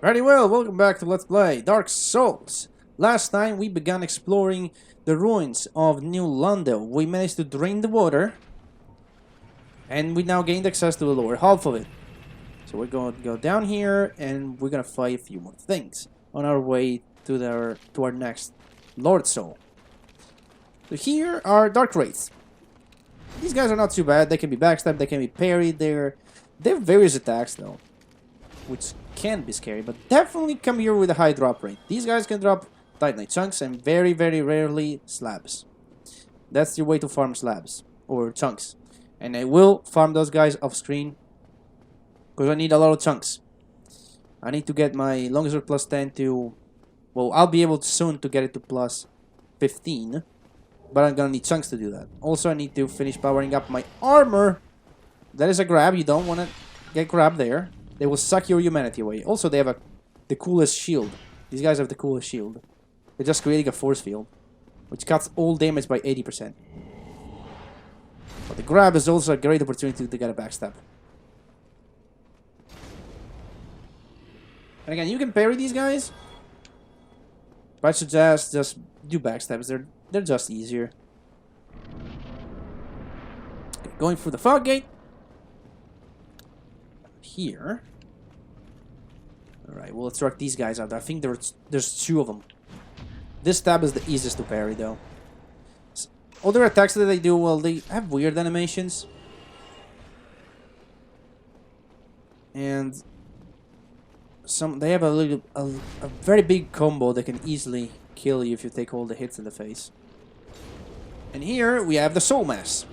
Very well, welcome back to Let's Play Dark Souls. Last time we began exploring the ruins of New London. We managed to drain the water, and we now gained access to the lower half of it. So we're going to go down here, and we're going to fight a few more things on our way to our next Lord Soul. So here are Dark Wraiths. These guys are not too bad. They can be backstabbed, they can be parried. They have various attacks though, which can be scary, but definitely come here with a high drop rate. These guys can drop Titanite chunks and very, very rarely slabs. That's your way to farm slabs or chunks. And I will farm those guys off screen because I need a lot of chunks. I need to get my longsword plus 10 to... Well, I'll be able soon to get it to plus 15. But I'm gonna need chunks to do that. Also, I need to finish powering up my armor. That is a grab. You don't want to get grabbed there. They will suck your humanity away. Also, they have the coolest shield. These guys have the coolest shield. They're just creating a force field, which cuts all damage by 80%. But the grab is also a great opportunity to get a backstab. And again, you can parry these guys, but I suggest just do backstabs. They're just easier. Okay, going through the fog gate. Here. Alright, well, let's work these guys out. I think there's two of them. This stab is the easiest to parry, though. Other attacks that they do, well, they have weird animations. And they have a very big combo that can easily kill you if you take all the hits in the face. And here we have the Soul Mass.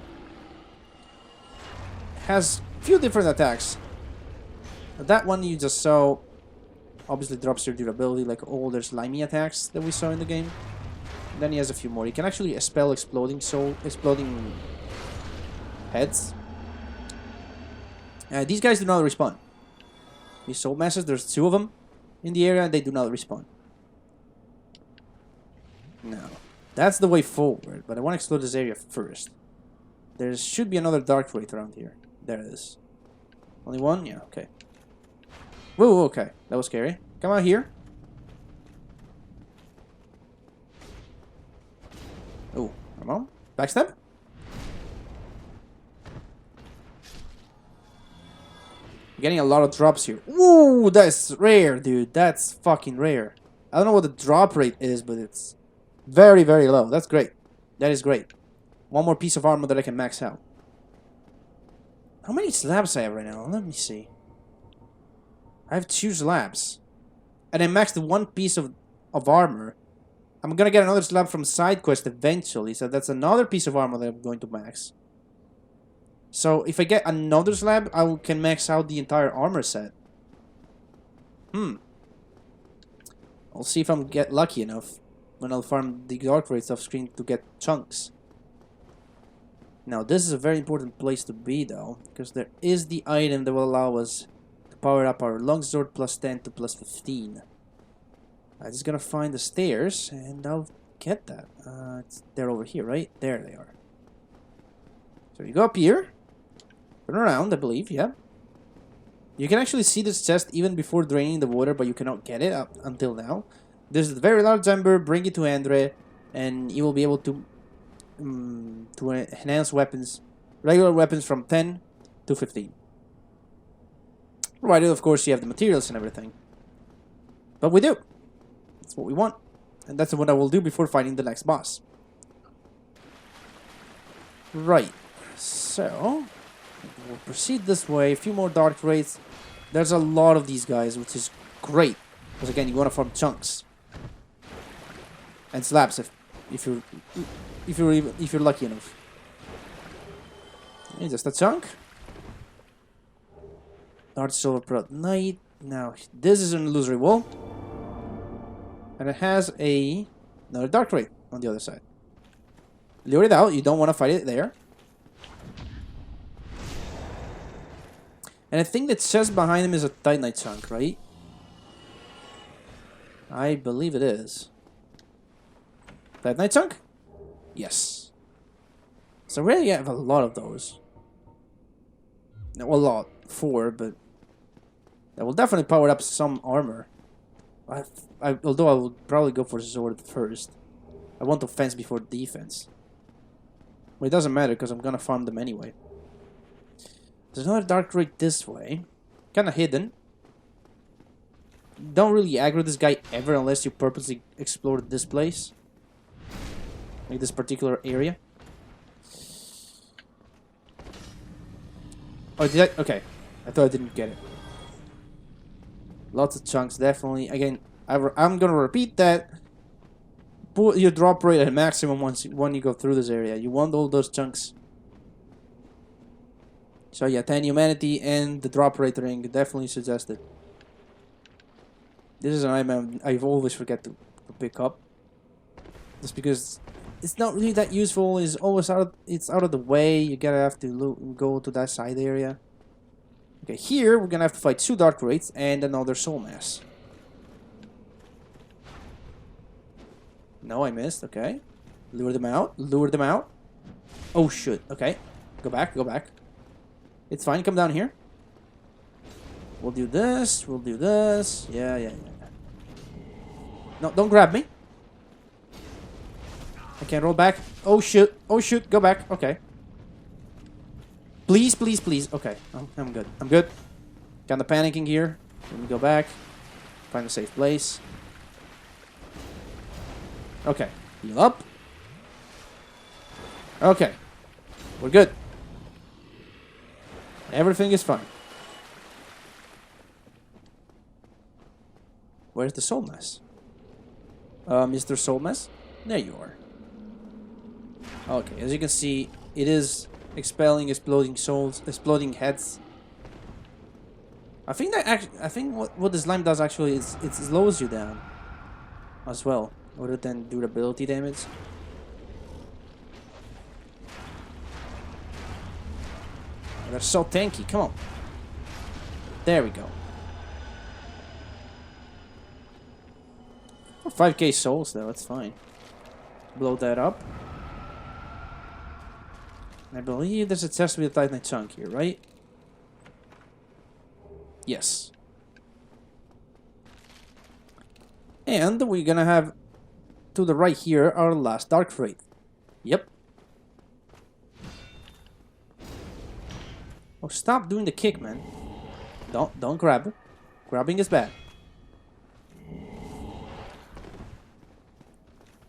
Has a few different attacks. That one you just saw obviously drops your durability like all their slimy attacks that we saw in the game. And then he has a few more. He can actually spell exploding heads. These guys do not respawn. These soul masses, there's two of them in the area and they do not respawn. No. That's the way forward, but I want to explore this area first. There should be another Dark Wraith around here. There it is. Only one? Yeah, okay. Whoa, okay. That was scary. Come out here. Oh, come on. Backstab? Getting a lot of drops here. Ooh, that's rare, dude. That's fucking rare. I don't know what the drop rate is, but it's very, very low. That's great. That is great. One more piece of armor that I can max out. How many slabs I have right now? Let me see. I have 2 slabs. And I maxed one piece of armor. I'm gonna get another slab from side quest eventually, so that's another piece of armor that I'm going to max. So if I get another slab, I can max out the entire armor set. I'll see if I'm get lucky enough when I'll farm the Dark Wraiths off screen to get chunks. Now this is a very important place to be though, because there is the item that will allow us power up our longsword plus 10 to plus 15. I'm just gonna find the stairs and I'll get that. They're over here, right? There they are. So you go up here, turn around, I believe, yeah. You can actually see this chest even before draining the water, but you cannot get it up until now. There's a very large ember, bring it to Andre, and you will be able to enhance weapons, regular weapons from 10 to 15. Provided, of course, you have the materials and everything. But we do. That's what we want. And that's what I will do before fighting the next boss. Right. So, we'll proceed this way. A few more Dark Wraiths. There's a lot of these guys, which is great. Because again, you want to farm chunks. And slabs if you're lucky enough. Okay, just a chunk. Dark Silver Proud Knight. Now, this is an illusory wall. And it has another Dark Wraith on the other side. Lure it out. You don't want to fight it there. And I think that chest behind him is a Titanite chunk, right? I believe it is. Titanite chunk? Yes. So really, I have a lot of those. No, a lot. 4, but that will definitely power up some armor. Although I would probably go for sword first. I want offense before defense. But it doesn't matter because I'm gonna farm them anyway. There's another dark raid this way. Kinda hidden. Don't really aggro this guy ever unless you purposely explore this place. Like this particular area. Oh, did I? Okay. I thought I didn't get it. Lots of chunks, definitely. Again, I'm gonna repeat that. Put your drop rate at maximum when you go through this area. You want all those chunks. So yeah, 10 humanity and the drop rate ring definitely suggested. This is an item I always forget to pick up. Just because it's not really that useful. It's always it's out of the way. You gotta have to go to that side area. Okay, here we're gonna have to fight 2 dark raids and another soul mass. No, I missed. Okay, lure them out. Lure them out. Oh shit. Okay, go back. Go back. It's fine. Come down here. We'll do this. We'll do this. Yeah. No, don't grab me. I can't roll back. Oh shoot. Oh shoot. Go back. Okay. Please, please, please. Okay. Oh, I'm good. I'm good. Kinda panicking here. Let me go back. Find a safe place. Okay. Heal up. Okay. We're good. Everything is fine. Where's the soul mess? Mr. Soul Mess? There you are. Okay, as you can see, it is expelling exploding souls, exploding heads. I think that what the slime does actually is it slows you down as well, other than durability damage. They're so tanky. Come on. There we go. For 5k souls though, it's fine. Blow that up. I believe there's a chest with a Titanite chunk here, right? Yes. And we're gonna have to the right here our last dark raid. Yep. Oh, stop doing the kick, man. Don't grab. Grabbing is bad.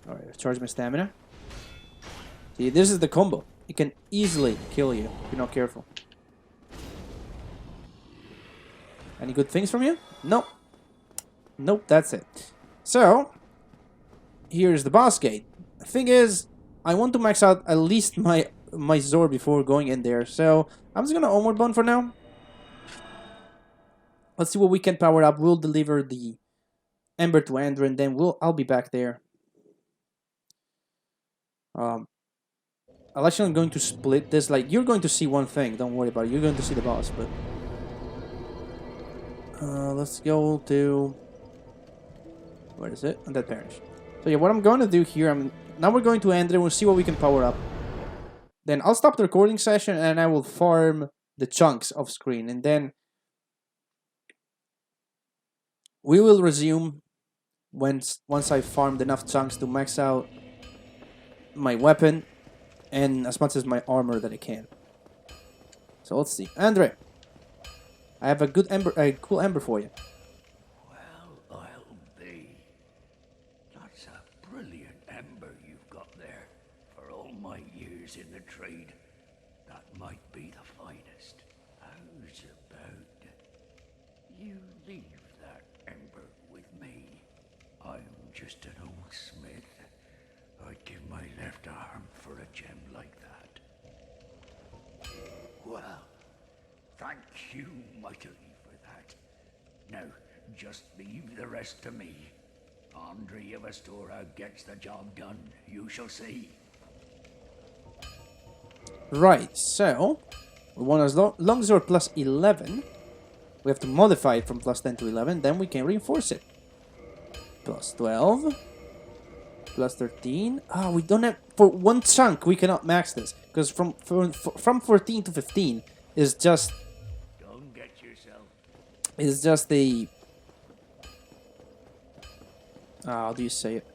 Alright, I've charged my stamina. See, this is the combo. It can easily kill you if you're not careful. Any good things from you? Nope. Nope, that's it. So, here's the boss gate. The thing is, I want to max out at least my Zor before going in there. So, I'm just gonna Onward Bone for now. Let's see what we can power up. We'll deliver the Ember to Andrew and then I'll be back there. I'm going to split this. Like, you're going to see one thing. Don't worry about it. You're going to see the boss, but... let's go to... Where is it? Undead Parish. So yeah, what I'm going to do here... Now we're going to end it. We'll see what we can power up. Then I'll stop the recording session and I will farm the chunks off screen. And then... we will resume once I've farmed enough chunks to max out my weapon and as much as my armor that I can. So let's see. Andre, I have a cool ember for you. Well, I'll be. That's a brilliant ember you've got there. For all my years in the trade, that might be the finest. How's about you leave that ember with me? I'm just an old smith. I'd give my left arm for a gem like that. Well, thank you mightily for that. Now, just leave the rest to me. Andre of Astora gets the job done. You shall see. Right, so... we want as long as we're plus 11, we have to modify it from plus 10 to 11, then we can reinforce it. Plus 12... plus 13. Ah, we don't have... for one chunk, we cannot max this. Because from 14 to 15 is just... don't get yourself. is just a... How do you say it?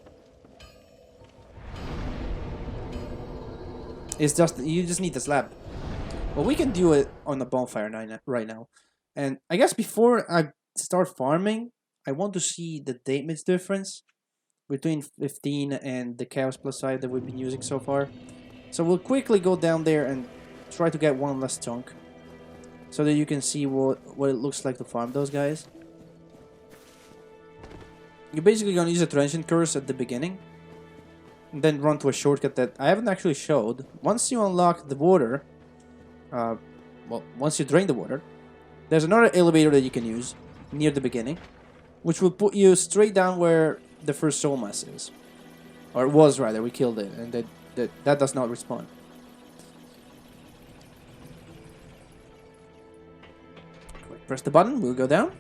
It's just, you just need the slab. Well, we can do it on the bonfire right now. And I guess before I start farming, I want to see the damage difference between 15 and the Chaos Plus side that we've been using so far. So we'll quickly go down there and try to get one less chunk, so that you can see what it looks like to farm those guys. You're basically going to use a transient curse at the beginning, and then run to a shortcut that I haven't actually showed. Once you unlock the water, well, once you drain the water, there's another elevator that you can use near the beginning, which will put you straight down where the first soul mass is. Or it was, rather. We killed it, and that does not respawn. Press the button, we'll go down.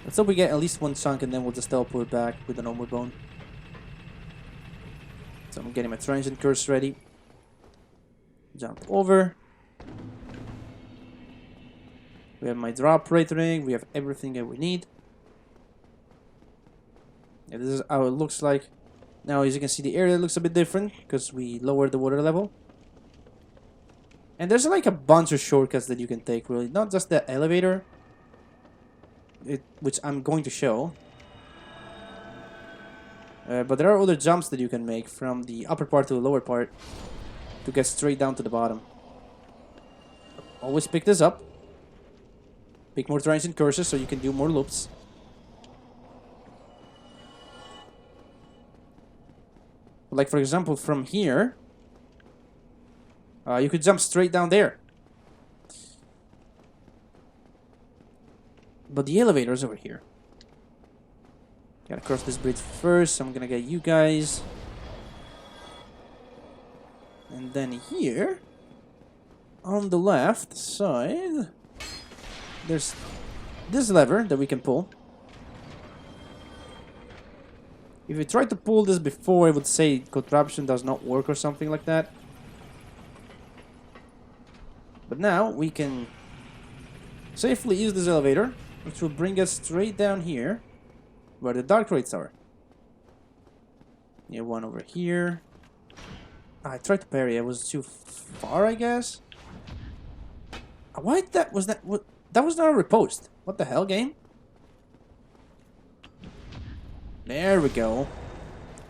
Let's hope we get at least one chunk, and then we'll just teleport back with an normal bone. So I'm getting my transient curse ready. Jump over. We have my drop rate ring. We have everything that we need. Yeah, this is how it looks like. Now, as you can see, the area looks a bit different because we lowered the water level. And there's like a bunch of shortcuts that you can take, really. Not just the elevator, which I'm going to show. But there are other jumps that you can make from the upper part to the lower part to get straight down to the bottom. Always pick this up. Pick more transient curses so you can do more loops. Like, for example, from here, you could jump straight down there. But the elevator is over here. Gotta cross this bridge first. I'm gonna get you guys. And then here, on the left side, there's this lever that we can pull. If you tried to pull this before, it would say contraption does not work or something like that. But now we can safely use this elevator, which will bring us straight down here, where the dark rates are. Yeah, one over here. I tried to parry. It was too far, I guess. Why that was that? That was not a riposte. What the hell, game? There we go.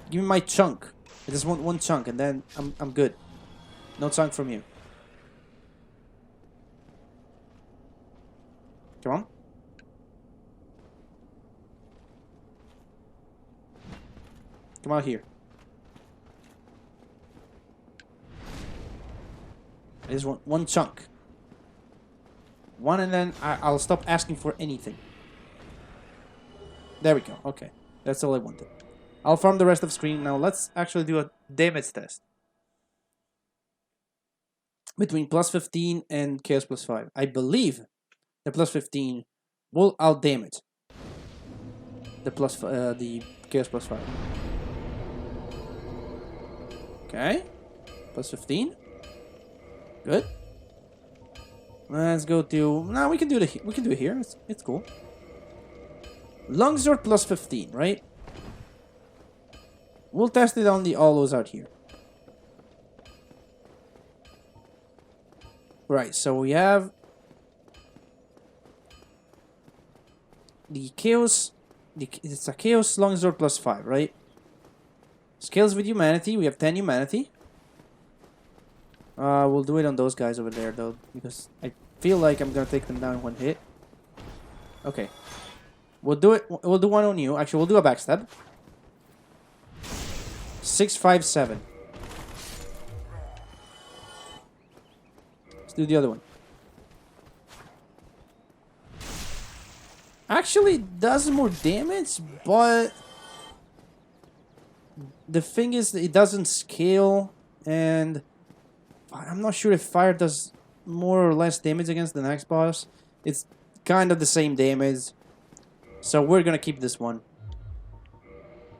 Give me my chunk. I just want one chunk, and then I'm good. No chunk from you. Come on. Come out here. I just want one chunk. One, and then I'll stop asking for anything. There we go. Okay. That's all I wanted. I'll farm the rest of the screen. Now let's actually do a damage test. Between plus 15 and chaos plus 5. I believe the plus 15 will out damage the chaos plus 5. Okay. Plus 15. Good. Let's go to... No, we can do it here. It's cool. Longsword plus 15, right? We'll test it on the allos out here. Right, so we have the chaos. It's a chaos longsword plus 5, right? Scales with humanity. We have 10 humanity. We'll do it on those guys over there though, because I feel like I'm gonna take them down in one hit. Okay. We'll do it. We'll do one on you. Actually, we'll do a backstab. 6, 5, 7. Let's do the other one. Actually, does more damage, but the thing is, it doesn't scale, and I'm not sure if fire does more or less damage against the next boss. It's kind of the same damage. So we're gonna keep this one.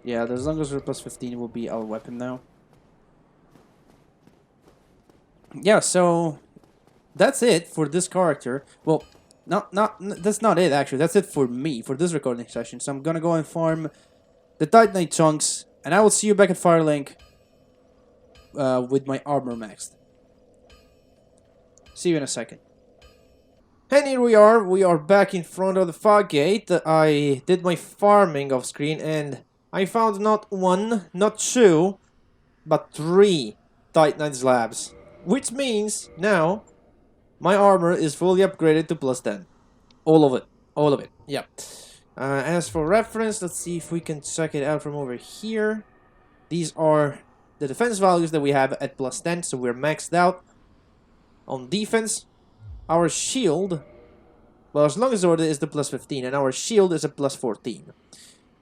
Yeah, as long as we're plus 15 will be our weapon now. Yeah, so that's it for this character. Well, That's not it, actually. That's it for me, for this recording session. So I'm gonna go and farm the Titanite chunks, and I will see you back at Firelink with my armor maxed. See you in a second. And here we are. We are back in front of the fog gate. I did my farming off screen, and I found not one, not two, but 3 Titanite slabs. Which means now my armor is fully upgraded to +10. All of it. All of it. Yeah. As for reference, let's see if we can check it out from over here. These are the defense values that we have at +10, so we're maxed out. On defense, our shield, well, as long as order is the +15, and our shield is a +14.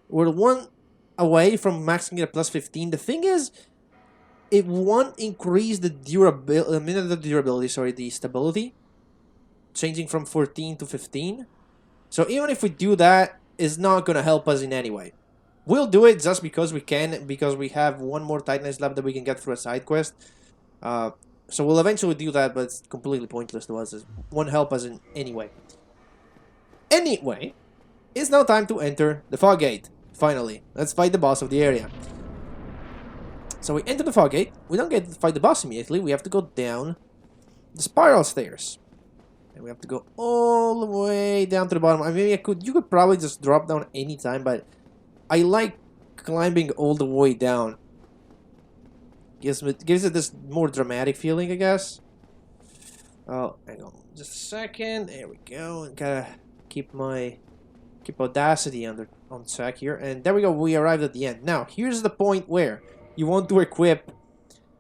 We're 1 away from maxing it at +15. The thing is, it won't increase the durability, the stability, changing from 14 to 15. So even if we do that, it's not gonna help us in any way. We'll do it just because we can, because we have 1 more Titanite slab that we can get through a side quest. So we'll eventually do that, but it's completely pointless to us. It won't help us in any way. Anyway, it's now time to enter the fog gate. Finally, let's fight the boss of the area. So we enter the fog gate. We don't get to fight the boss immediately. We have to go down the spiral stairs. And we have to go all the way down to the bottom. I mean, you could probably just drop down anytime, but I like climbing all the way down. Gives it this more dramatic feeling, I guess. Oh, hang on just a second. There we go. Gotta keep Audacity on check here. And there we go. We arrived at the end. Now, here's the point where you want to equip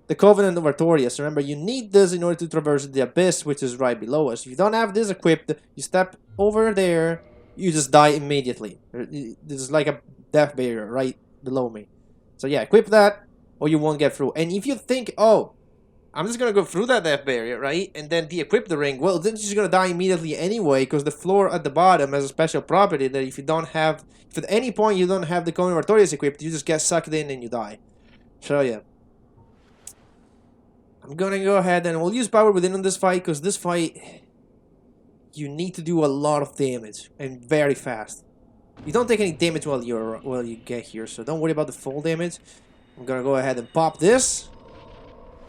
the Covenant of Artorias. Remember, you need this in order to traverse the abyss, which is right below us. If you don't have this equipped, you step over there, you just die immediately. There's like a death barrier right below me. So yeah, equip that, or you won't get through. And if you think, oh, I'm just gonna go through that death barrier, right, and then de-equip the ring, well, then you're just gonna die immediately anyway, because the floor at the bottom has a special property that if at any point you don't have the Covenant of Artorias equipped, you just get sucked in and you die. So yeah. I'm gonna go ahead and we'll use Power Within on this fight, because this fight, you need to do a lot of damage, and very fast. You don't take any damage while you get here, so don't worry about the full damage. I'm gonna go ahead and pop this.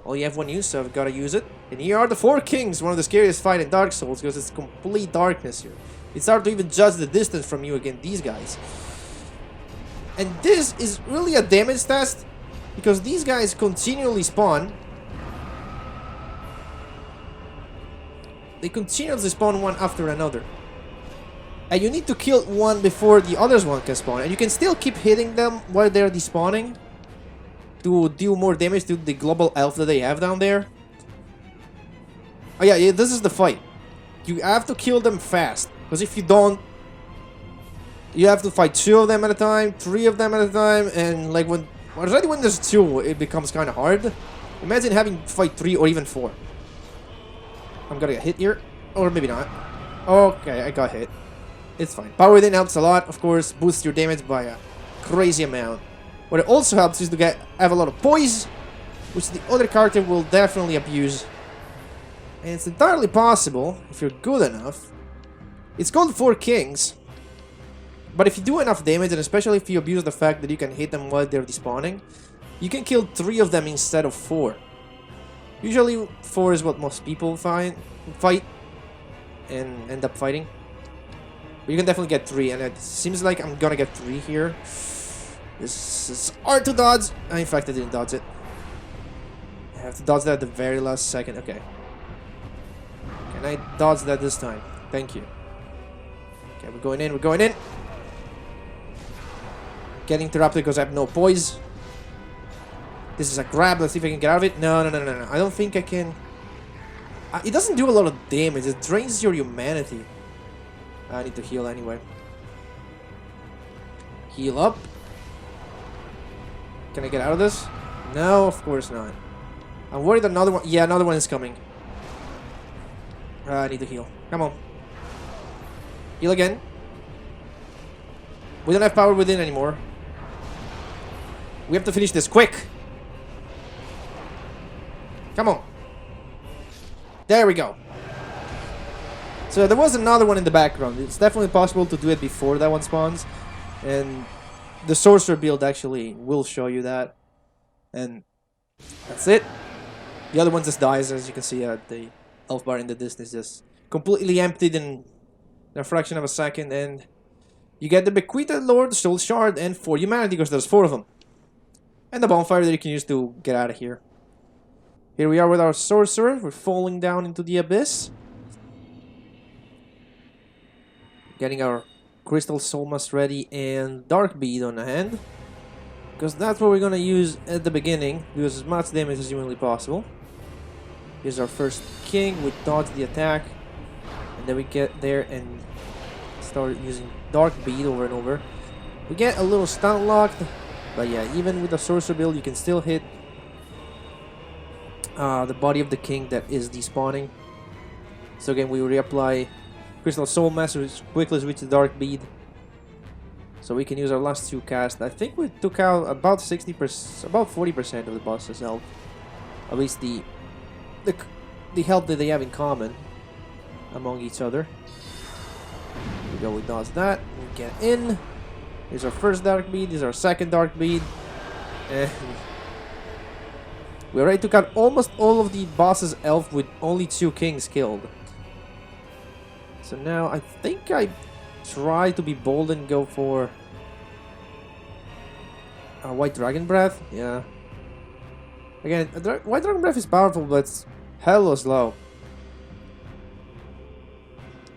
Only have 1 use, so I've gotta use it. And here are the 4 kings, one of the scariest fights in Dark Souls, because it's complete darkness here. It's hard to even judge the distance from you against these guys. And this is really a damage test, because these guys continually spawn. They continuously spawn one after another. And you need to kill one before the others one can spawn. And you can still keep hitting them while they're despawning to deal more damage to the global elf that they have down there. Oh yeah, this is the fight. You have to kill them fast. Because if you don't, you have to fight 2 of them at a time, 3 of them at a time. And like already when there's 2, it becomes kind of hard. Imagine having to fight 3 or even 4. I'm gonna get hit here, or maybe not. Okay, I got hit. It's fine. Power Within helps a lot, of course, boosts your damage by a crazy amount. What it also helps is to have a lot of poise, which the other character will definitely abuse. And it's entirely possible, if you're good enough. It's called 4 Kings, but if you do enough damage, and especially if you abuse the fact that you can hit them while they're despawning, you can kill 3 of them instead of 4. Usually 4 is what most people fight and end up fighting. But you can definitely get 3, and it seems like I'm gonna get 3 here. This is hard to dodge. In fact, I didn't dodge it. I have to dodge that at the very last second. Okay. Can I dodge that this time? Thank you. Okay, we're going in, we're going in. Getting interrupted because I have no poise. This is a grab. Let's see if I can get out of it. No. I don't think I can. It doesn't do a lot of damage. It drains your humanity. I need to heal anyway. Heal up. Can I get out of this? No, of course not. I'm worried another one. Yeah, another one is coming. I need to heal. Come on. Heal again. We don't have Power Within anymore. We have to finish this quick. Come on. There we go. So there was another one in the background. It's definitely possible to do it before that one spawns. And the sorcerer build actually will show you that. And that's it. The other one just dies, as you can see the health bar in the distance just completely emptied in a fraction of a second. And you get the bequeathed Lord Soul Shard and 4 humanity, because there's 4 of them. And the bonfire that you can use to get out of here. Here we are with our sorcerer. We're falling down into the abyss. Getting our crystal soul mask ready and dark bead on the hand. Because that's what we're gonna use at the beginning. Do as much damage as humanly possible. Here's our first king. We dodge the attack. And then we get there and start using dark bead over and over. We get a little stun locked. But yeah, even with the sorcerer build, you can still hit the body of the king that is despawning. So again, we reapply Crystal Soul Mask, which quickly switch to Dark Bead. So we can use our last 2 casts. I think we took out about 60%, about 40% of the boss's health. At least the health that they have in common among each other. Here we go, we dodge that. We get in. Here's our first Dark Bead. Here's our second Dark Bead. And we already took out almost all of the boss's health with only 2 kings killed. So now I think I try to be bold and go for a White Dragon Breath. Yeah. Again, White Dragon Breath is powerful, but it's hella slow.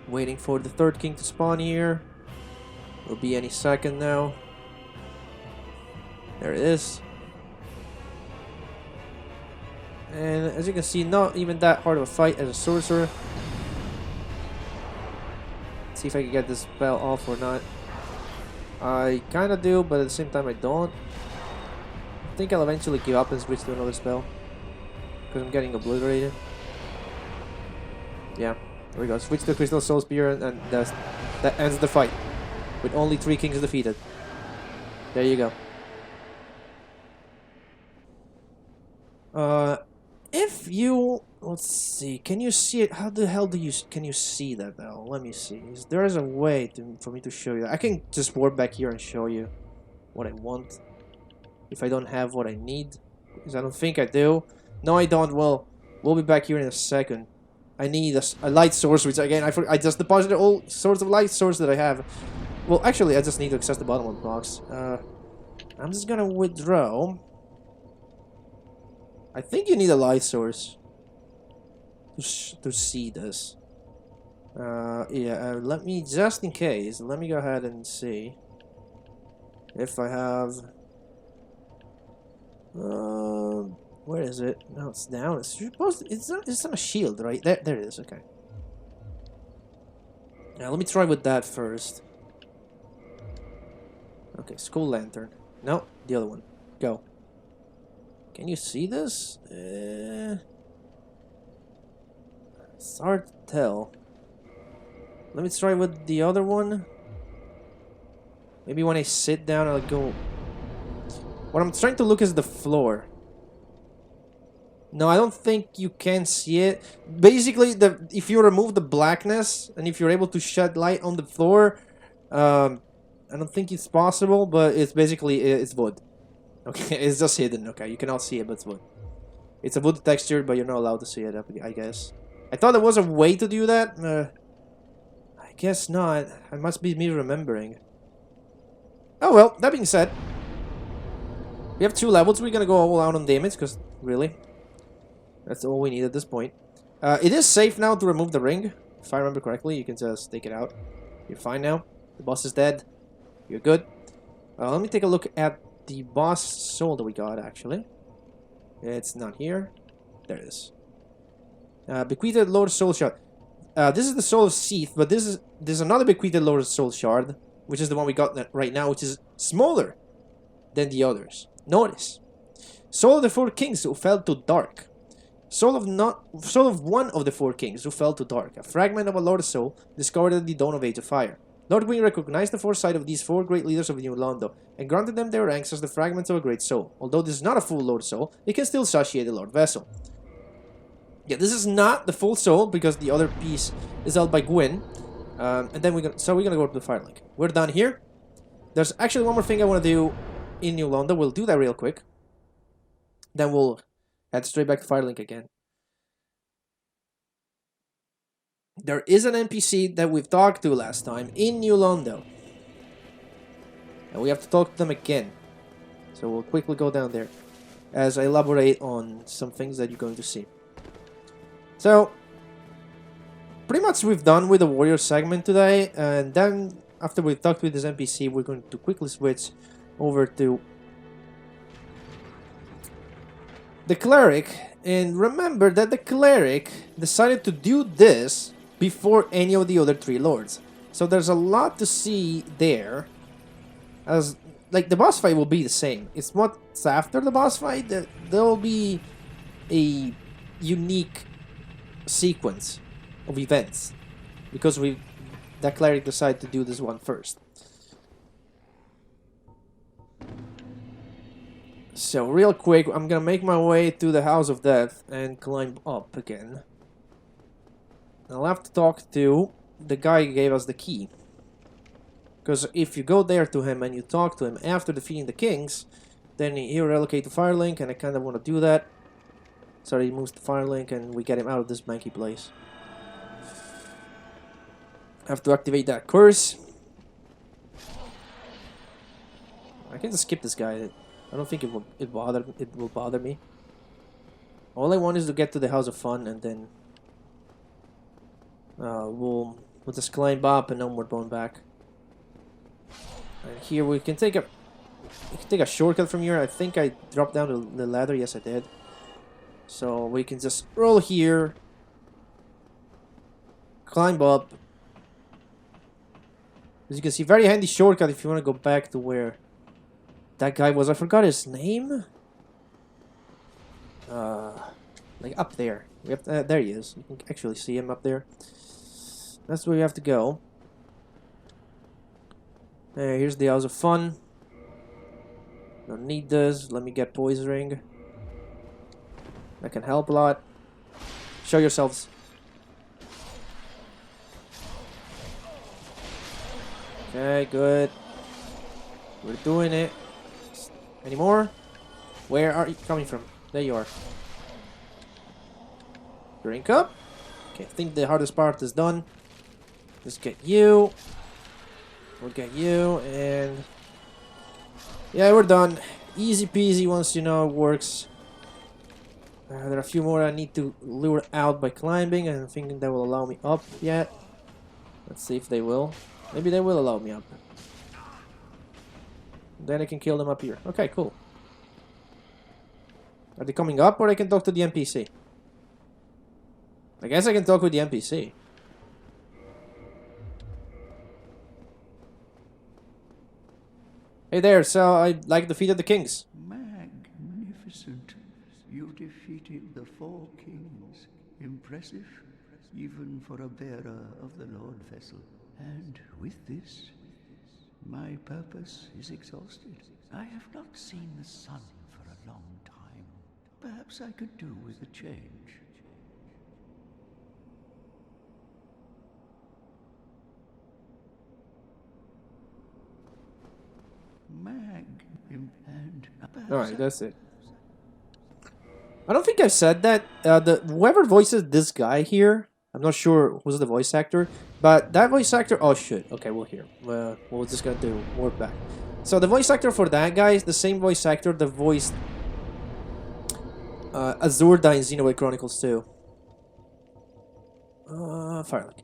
Waiting for the 3rd king to spawn here. Will be any second now. There it is. And as you can see, not even that hard of a fight as a sorcerer. Let's see if I can get this spell off or not. I kinda do, but at the same time I don't. I think I'll eventually give up and switch to another spell. Because I'm getting obliterated. Yeah, there we go. Switch to Crystal Soul Spear and that ends the fight. With only 3 kings defeated. There you go. If you... Let's see. Can you see it? How the hell can you see that though? Let me see. There is a way for me to show you. I can just warp back here and show you what I want. If I don't have what I need. Because I don't think I do. No, I don't. Well, we'll be back here in a second. I need a light source, which again, I just deposited all sorts of light source that I have. Well, actually, I just need to access the bottom of the box. I'm just gonna withdraw. I think you need a light source to see this. Yeah, let me, just in case, let me go ahead and see if I have... where is it? No, it's down. It's supposed to, it's on a shield, right? There it is, okay. Now, let me try with that first. Okay, Skull Lantern. No, the other one. Go. Can you see this? It's hard to tell. Let me try with the other one. Maybe when I sit down, I'll go... What I'm trying to look is the floor. No, I don't think you can see it. Basically, if you remove the blackness, and if you're able to shed light on the floor, I don't think it's possible, but it's basically, it's wood. Okay, it's just hidden. Okay, you cannot see it, but it's wood. It's a wood texture, but you're not allowed to see it, I guess. I thought there was a way to do that. I guess not. It must be me remembering. Oh well, that being said, we have 2 levels. We're gonna go all out on damage, because, really, that's all we need at this point. It is safe now to remove the ring. If I remember correctly, you can just take it out. You're fine now. The boss is dead. You're good. Let me take a look at the boss soul that we got, actually. It's not here. There it is. Bequeathed Lord Soul Shard. This is the Soul of Seath, but there's another Bequeathed Lord Soul Shard, which is the one we got right now, which is smaller than the others. Notice. Soul of the 4 kings who fell to dark. Soul of one of the 4 kings who fell to dark. A fragment of a Lord's soul discovered at the dawn of Age of Fire. Lord Gwyn recognized the foresight of these 4 great leaders of New Londo, and granted them their ranks as the fragments of a great soul. Although this is not a full Lord soul, it can still satiate the Lord vessel. Yeah, this is not the full soul because the other piece is held by Gwyn. And then we're gonna go to the Firelink. We're done here. There's actually one more thing I want to do in New London. We'll do that real quick. Then we'll head straight back to Firelink again. There is an NPC that we've talked to last time in New London. And we have to talk to them again. So we'll quickly go down there as I elaborate on some things that you're going to see. So, pretty much we've done with the warrior segment today, and then after we've talked with this NPC, we're going to quickly switch over to the cleric. And remember that the cleric decided to do this before any of the other 3 lords. So there's a lot to see there. As like the boss fight will be the same. It's what's after the boss fight that there will be a unique sequence of events because that cleric decided to do this one first. So real quick, I'm gonna make my way to the House of Death and climb up again. I'll have to talk to the guy who gave us the key. Because if you go there to him and you talk to him after defeating the kings, then he'll relocate to Firelink, and I kind of want to do that. So he moves to Firelink and we get him out of this manky place. I have to activate that curse. I can just skip this guy. I don't think it will bother me. All I want is to get to the House of Fun, and then we'll just climb up and no more going back. And here we can take a shortcut from here. I think I dropped down the ladder. Yes, I did. So we can just roll here, climb up. As you can see, very handy shortcut if you want to go back to where that guy was. I forgot his name. Like up there. We have to, there he is. You can actually see him up there. That's where we have to go. Here's the House of Fun. Don't need this. Let me get Poison Ring. That can help a lot. Show yourselves. Okay, good. We're doing it. Any more? Where are you coming from? There you are. Drink up. Okay, I think the hardest part is done. Let's get you. We'll get you, and yeah, we're done. Easy peasy once you know it works. There are a few more I need to lure out by climbing, and I'm thinking that will allow me up yet. Let's see if they will. Maybe they will allow me up. Then I can kill them up here. Okay, cool. Are they coming up, or I can talk to the NPC? I guess I can talk with the NPC. Hey there, so I like defeated the kings. Magnificent. You defeated the 4 kings. Impressive, even for a bearer of the Lord vessel. And with this, my purpose is exhausted. I have not seen the sun for a long time. Perhaps I could do with a change. And Alright, that's it. I don't think I've said that. Whoever voices this guy here, I'm not sure who's the voice actor, but that voice actor... Oh, shit. Okay, we'll hear. What we're just gonna do, work back. So the voice actor for that guy is the same voice actor that voiced Azurda in Xenoblade Chronicles 2. Firelink.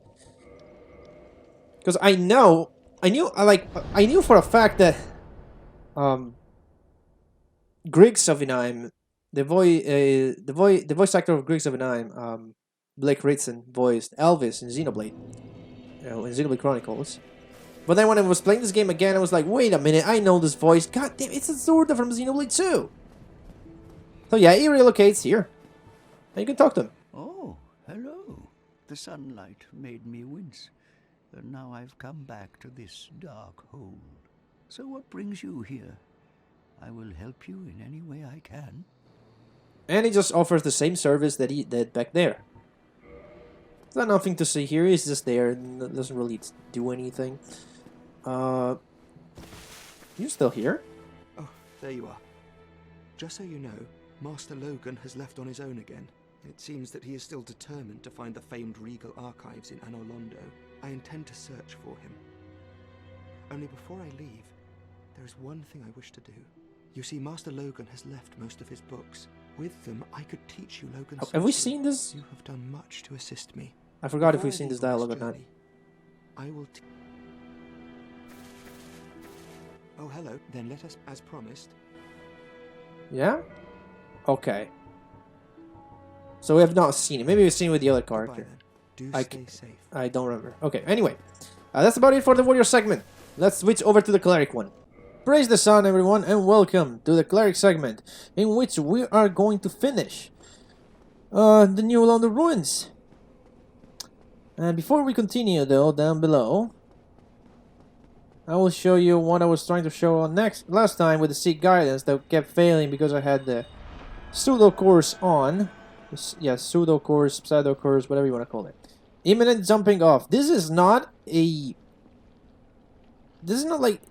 Because I knew for a fact that Greg Savinheim, the voice actor of Greg Savinheim, Blake Ritson voiced Elvis in Xenoblade, in Xenoblade Chronicles. But then when I was playing this game again, I was like, wait a minute, I know this voice. God damn, it's Azurda from Xenoblade 2. So yeah, he relocates here. And you can talk to him. Oh, hello. The sunlight made me wince. And now I've come back to this dark hole. So what brings you here? I will help you in any way I can. And he just offers the same service that he did back there. There's nothing to see here. He's just there and doesn't really do anything. You still here? Oh, there you are. Just so you know, Master Logan has left on his own again. It seems that he is still determined to find the famed regal archives in Anor Londo. I intend to search for him. Only before I leave, there is one thing I wish to do. You see, Master Logan has left most of his books. With them, I could teach you Logan's Have we sorcery. seen this? You have done much to assist me. I forgot if Before we've I seen leave this on dialogue or not. journey, I will. Oh, hello. Then let us, as promised. Yeah? Okay. So we have not seen it. Maybe we've seen it with the other Goodbye, character. then. Do stay safe. I don't remember. Okay, anyway. That's about it for the warrior segment. Let's switch over to the cleric one. Praise the sun, everyone, and welcome to the cleric segment, in which we are going to finish the New London ruins. And before we continue, though, down below, I will show you what I was trying to show on last time with the Seek Guidance that kept failing because I had the pseudo course on. Yeah, pseudo course, pseudo course, whatever you want to call it. Imminent jumping off. This is not like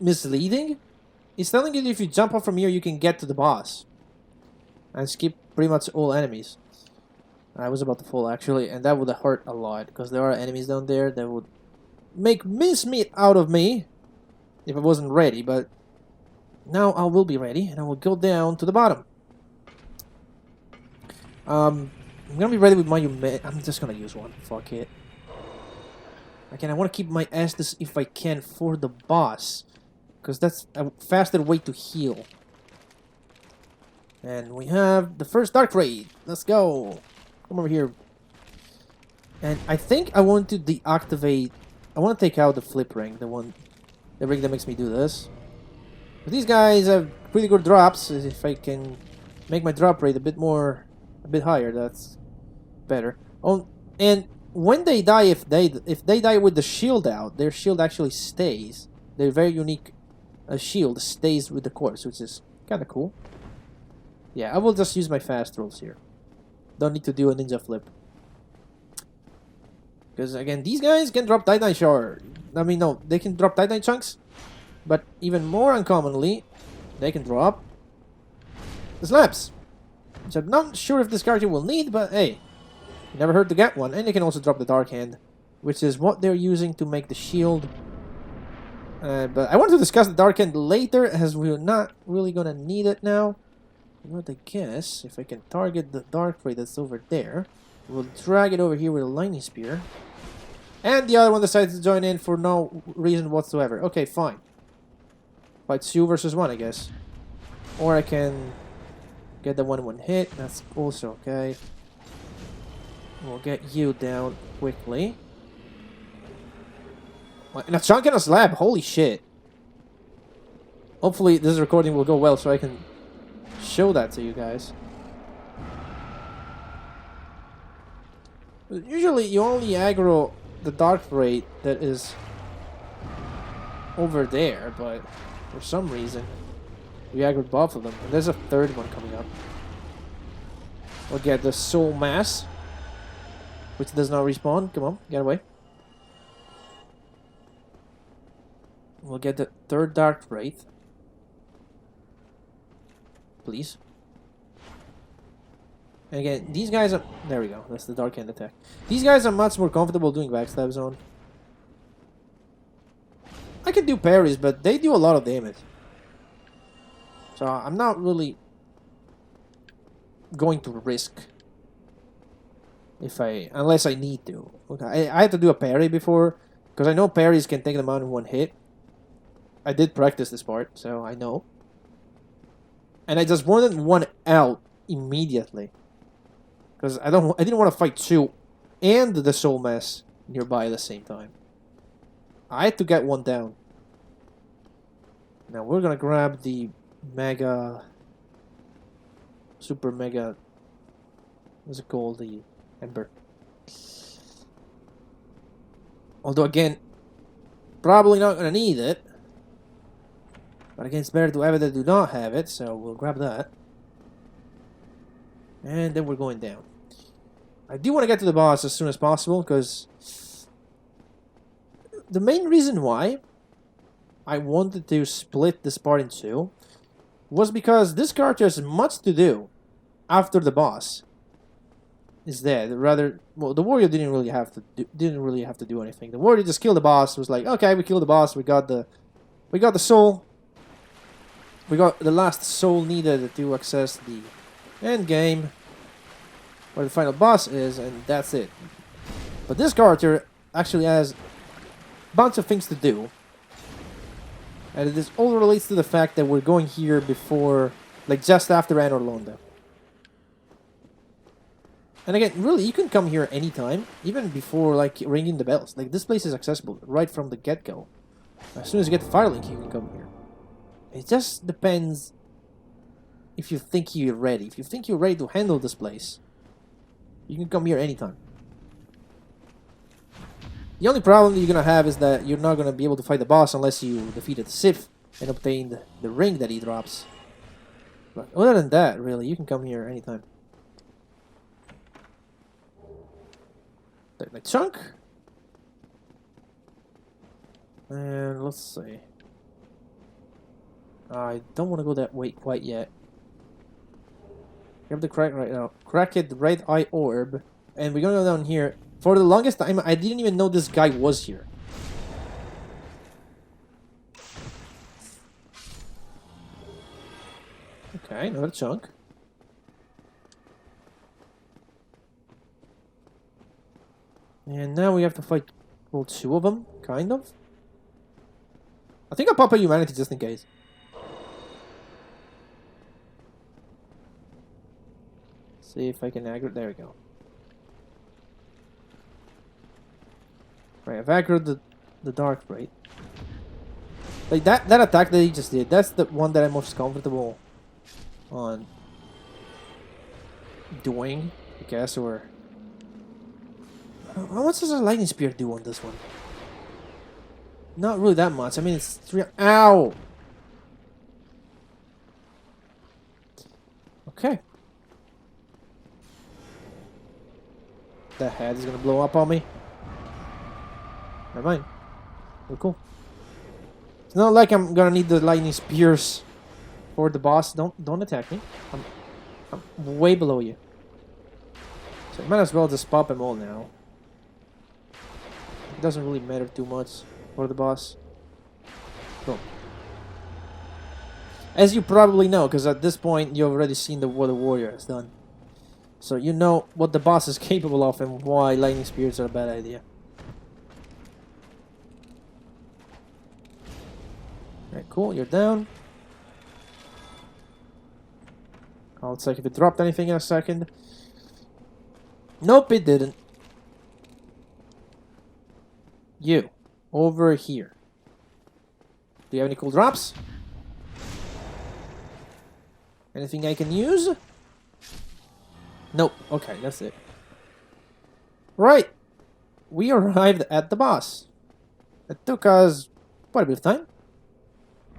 misleading. It's telling you that if you jump off from here, you can get to the boss and skip pretty much all enemies. I was about to fall actually, and that would have hurt a lot because there are enemies down there that would make mincemeat out of me if I wasn't ready. But now I will be ready, and I will go down to the bottom. I'm gonna be ready with my I'm just gonna use one. Fuck it. Again, I want to keep my Estus if I can for the boss, because that's a faster way to heal. And we have the first Dark Raid. Let's go. Come over here. And I think I want to deactivate. I want to take out the flip ring, the ring that makes me do this. But these guys have pretty good drops. If I can make my drop rate a bit higher, that's better. Oh, and when they die, if they die with the shield out, their shield actually stays. Their very unique shield stays with the corpse, which is kind of cool. Yeah, I will just use my fast rolls here. Don't need to do a ninja flip. Because again, these guys can drop Titanite Shard. I mean, no, they can drop Titanite chunks. But even more uncommonly, they can drop the slabs. Which I'm not sure if this character will need, but hey, you never hurt to get one. And they can also drop the Dark Hand, which is what they're using to make the shield. But I want to discuss the Dark Hand later, as we're not really going to need it now. But I guess if I can target the Dark Ray that's over there, we'll drag it over here with a Lightning Spear. And the other one decides to join in for no reason whatsoever. Okay, fine. Fight 2 versus 1, I guess. Or I can get the 1-1 hit. That's also okay. We'll get you down quickly. And a chunk and a slab. Holy shit. Hopefully this recording will go well so I can show that to you guys. Usually you only aggro the Dark Raid that is over there, but for some reason we aggroed both of them. And there's a third one coming up. We'll get the Soul Mass, which does not respawn. Come on, get away. We'll get the third Dark Wraith. Please. And again, these guys are... There we go. That's the Dark Hand attack. These guys are much more comfortable doing backstab zone. I can do parries, but they do a lot of damage. So I'm not really going to risk unless I need to. Okay, I had to do a parry before, because I know parries can take them out in one hit. I did practice this part, so I know. And I just wanted one out immediately, because I didn't want to fight 2 and the Soul Mass nearby at the same time. I had to get one down. Now we're gonna grab the super mega, what's it called, the Ember. Although again, probably not gonna need it. But again, it's better to have it than do not have it, so we'll grab that. And then we're going down. I do want to get to the boss as soon as possible, because the main reason why I wanted to split this part in two was because this character has much to do after the boss is dead. Rather, well, the warrior didn't really have to do anything. The warrior just killed the boss. It was like, okay, we killed the boss. We got the soul. We got the last soul needed to access the end game, where the final boss is, and that's it. But this character actually has a bunch of things to do, and this all relates to the fact that we're going here before, like, just after Anor Londo. And again, really, you can come here anytime, even before, like, ringing the bells. Like, this place is accessible right from the get-go. As soon as you get the Firelink, you can come here. It just depends if you think you're ready. If you think you're ready to handle this place, you can come here anytime. The only problem that you're going to have is that you're not going to be able to fight the boss unless you defeated Sif and obtained the ring that he drops. But other than that, really, you can come here anytime. My chunk. And let's see. I don't want to go that way quite yet. Grab the crack right now. Cracked red eye orb. And we're gonna go down here. For the longest time, I didn't even know this guy was here. Okay, another chunk. And now we have to fight, well, two of them, kind of. I think I'll pop a humanity just in case. See if I can aggro. There we go. Right, I've aggroed the dark right. Like that attack that he just did, that's the one that I'm most comfortable on doing, I guess, or how much does a lightning spear do on this one? Not really that much. I mean, it's 3. Ow! Okay. The head is gonna blow up on me. Never mind. Oh, cool. It's not like I'm gonna need the lightning spears for the boss. Don't attack me. I'm way below you. So I might as well just pop them all now. It doesn't really matter too much for the boss. Boom. As you probably know, because at this point you've already seen what the warrior has done. So you know what the boss is capable of and why lightning spears are a bad idea. Alright, cool, you're down. I'll check if it dropped anything in a second. Nope, it didn't. You, over here. Do you have any cool drops? Anything I can use? Nope. Okay, that's it. Right. We arrived at the boss. It took us quite a bit of time.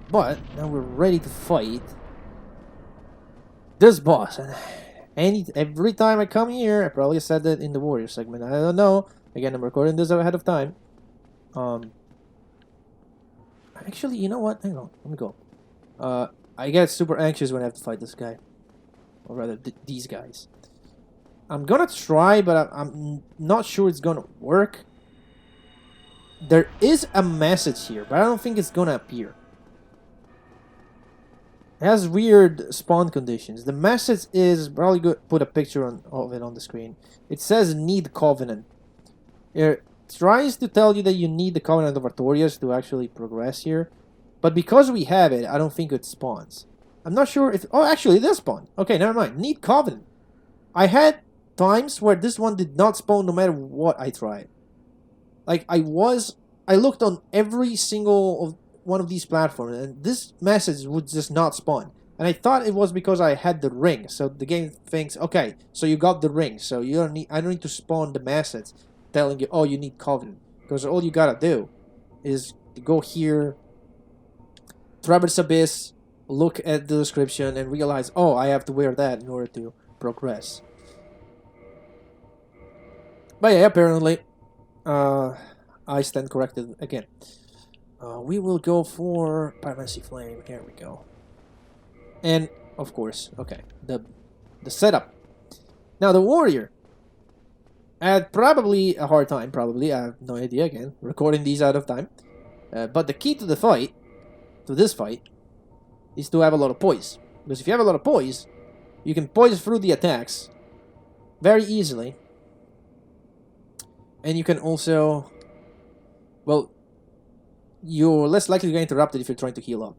But now we're ready to fight this boss. And every time I come here, I probably said that in the warrior segment. I don't know. Again, I'm recording this ahead of time. Actually, you know what? Hang on. Let me go. I get super anxious when I have to fight this guy. Or rather, these guys. I'm gonna try, but I'm not sure it's gonna work. There is a message here, but I don't think it's gonna appear. It has weird spawn conditions. The message is probably good. Put a picture of it on the screen. It says "Need Covenant." It tries to tell you that you need the Covenant of Artorias to actually progress here, but because we have it, I don't think it spawns. I'm not sure if. Oh, actually, it does spawn. Okay, never mind. Need Covenant. I had times where this one did not spawn no matter what I tried. Like I looked on every single one of these platforms, and this message would just not spawn. And I thought it was because I had the ring. So the game thinks, okay, so you got the ring, so you don't need. I don't need to spawn the message telling you, oh, you need Covenant, because all you gotta do is go here, Traverse Abyss, look at the description, and realize, oh, I have to wear that in order to progress. But yeah, apparently, I stand corrected again. We will go for Pyromancy Flame. Here we go. And, of course, okay, the setup. Now, the warrior had probably a hard time, probably, I have no idea, again, recording these out of time. But the key to the fight, to this fight, is to have a lot of poise. Because if you have a lot of poise, you can poise through the attacks very easily. And you can also, well, you're less likely to get interrupted if you're trying to heal up.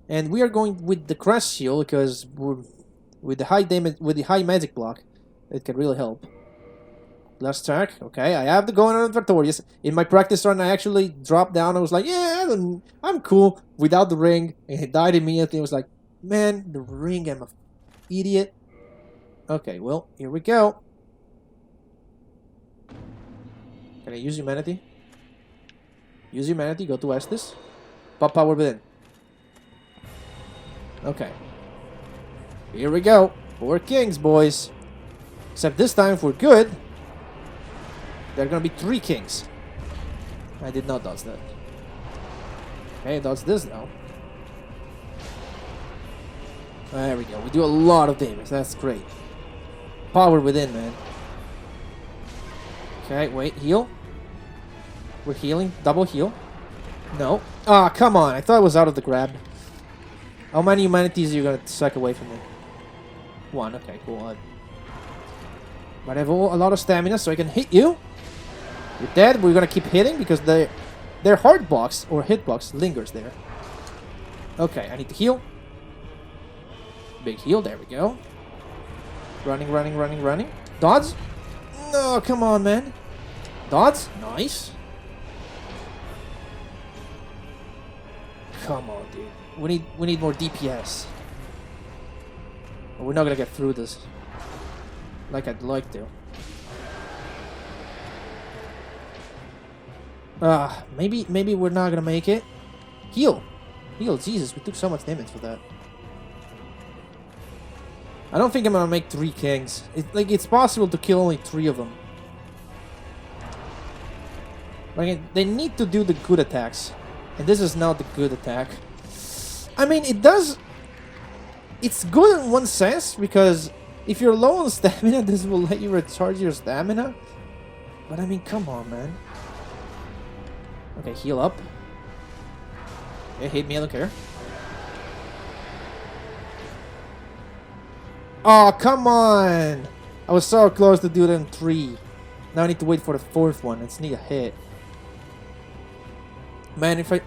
And we are going with the Crash Shield because with the high damage, with the high magic block, it can really help. Last attack, okay, I have the going on Victorious. In my practice run, I actually dropped down. I was like, yeah, I'm cool without the ring. And he died immediately. I was like, man, the ring, I'm an idiot. Okay, well, here we go. Can I use Humanity? Use Humanity, go to Estus. Pop Power Within. Okay. Here we go. 4 kings, boys. Except this time, if we're good, there are gonna be 3 kings. I did not dodge that. Okay, dodge this now. There we go. We do a lot of damage. That's great. Power Within, man. Okay, wait. Heal. We're healing. Double heal. No. Ah, come on. I thought it was out of the grab. How many humanities are you gonna suck away from me? 1. Okay, cool. But I have a lot of stamina, so I can hit you. You're dead. We're gonna keep hitting because their hard box or hitbox lingers there. Okay, I need to heal. Big heal. There we go. Running, running, running, running. Dodge. No, come on, man. Dodge. Nice. Come on, dude. We need more DPS. We're not gonna get through this like I'd like to. Maybe we're not gonna make it. Heal. Heal. Jesus, we took so much damage for that. I don't think I'm gonna make 3 kings. It's possible to kill only 3 of them. Like, they need to do the good attacks. And this is not the good attack. I mean, it does... It's good in one sense, because if you're low on stamina, this will let you recharge your stamina. But I mean, come on, man. Okay, heal up. Okay, hit me, I don't care. Oh, come on! I was so close to do them 3. Now I need to wait for the 4th one. I just need a hit. Man, if I'm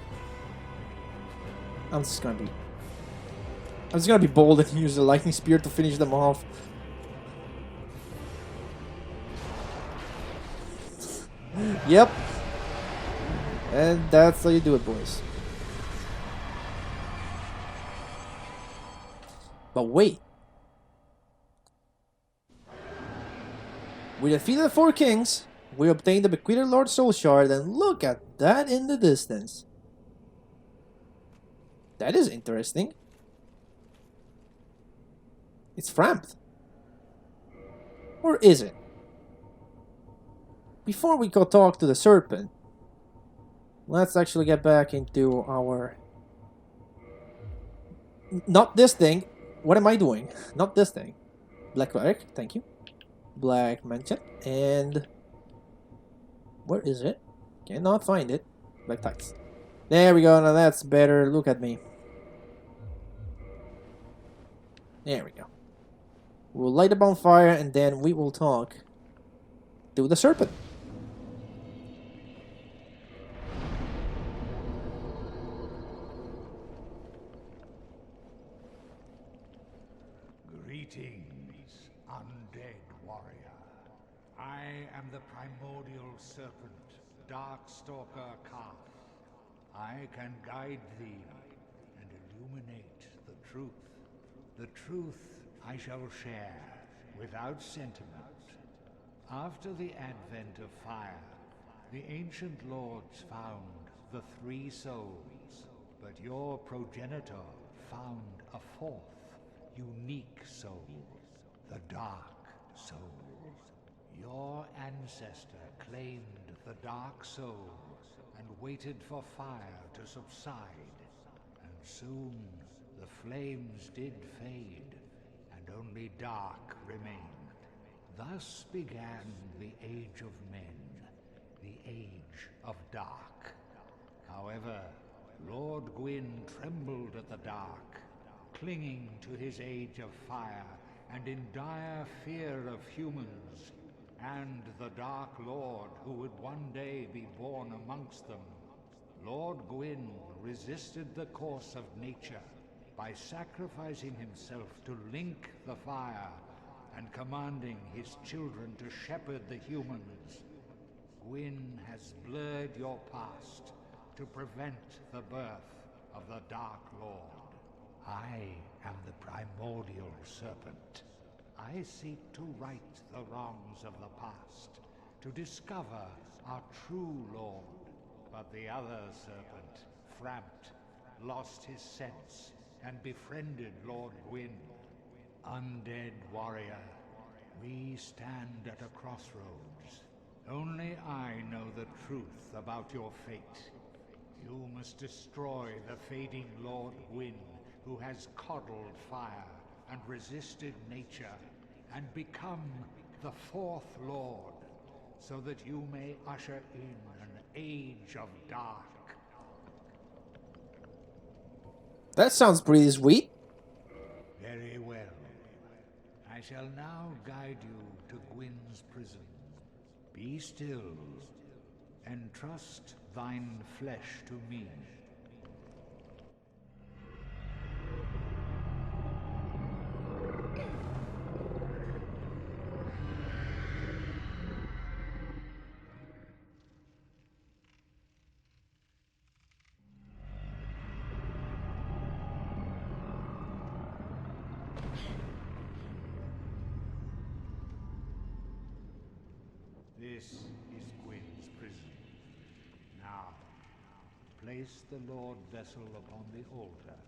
just gonna be bold and use the lightning spear to finish them off. Yep. And that's how you do it, boys. But wait. We defeated the 4 kings. We obtained the Bequeathed Lord Soul Shard, and look at that in the distance. That is interesting. It's Frampt. Or is it? Before we go talk to the serpent, let's actually get back into our... Not this thing. What am I doing? Not this thing. Black Cleric, thank you. Black Mansion, and... Where is it? Cannot find it. Black Tights. There we go, now that's better. Look at me. There we go. We'll light a bonfire and then we will talk to the serpent. Greetings, undead warrior. I am the primordial serpent, Darkstalker Kaf. I can guide thee and illuminate the truth. The truth I shall share without sentiment. After the advent of fire, the ancient lords found the 3 souls, but your progenitor found a 4th, unique soul. The Dark Soul. Your ancestor claimed the Dark Soul and waited for fire to subside. And soon the flames did fade, and only dark remained. Thus began the Age of Men, the Age of Dark. However, Lord Gwyn trembled at the dark, clinging to his Age of Fire and in dire fear of humans, and the Dark Lord who would one day be born amongst them. Lord Gwyn resisted the course of nature by sacrificing himself to link the fire and commanding his children to shepherd the humans. Gwyn has blurred your past to prevent the birth of the Dark Lord. I am the primordial serpent. I seek to right the wrongs of the past, to discover our true Lord. But the other serpent, Frampt, lost his sense and befriended Lord Gwyn. Undead warrior, we stand at a crossroads. Only I know the truth about your fate. You must destroy the fading Lord Gwyn, who has coddled fire and resisted nature, and become the fourth Lord, so that you may usher in an age of dark. That sounds pretty sweet. Very well. I shall now guide you to Gwyn's prison. Be still, and trust thine flesh to me. This is Gwyn's prison. Now, place the Lord vessel upon the altar.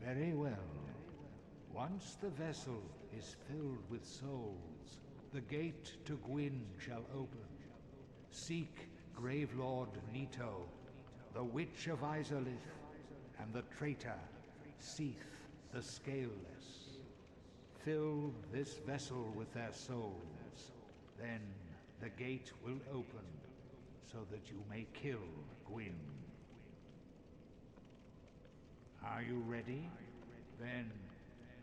Very well. Once the vessel is filled with souls, the gate to Gwyn shall open. Seek Gravelord Nito, the Witch of Izalith, and the traitor, Seath the Scaleless. Fill this vessel with their souls. Then the gate will open, so that you may kill Gwyn. Are you ready? Then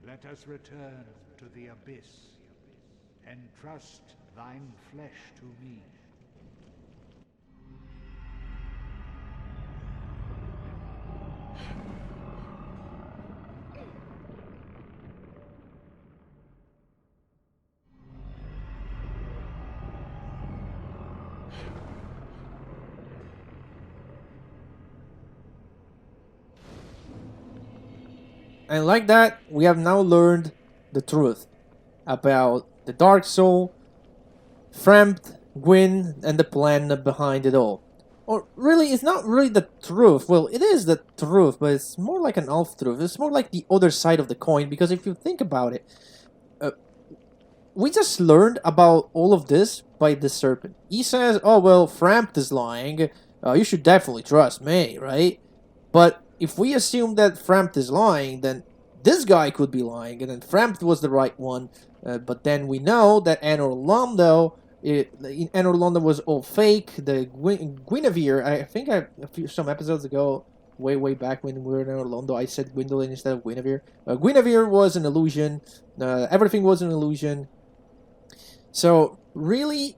let us return to the abyss. Entrust thine flesh to me. And like that, we have now learned the truth about the Dark Soul, Frampt, Gwyn, and the plan behind it all. Or really, it's not really the truth. Well, it is the truth, but it's more like an half-truth. It's more like the other side of the coin, because if you think about it, we just learned about all of this by the serpent. He says, "Oh well, Frampt is lying. You should definitely trust me, right?" But if we assume that Frampt is lying, then this guy could be lying, and then Frampt was the right one. But then we know that Anor Londo was all fake. The Guinevere, I think some episodes ago, way back when we were in Anor Londo, I said Gwendolyn instead of Guinevere. Guinevere was an illusion. Everything was an illusion. So really,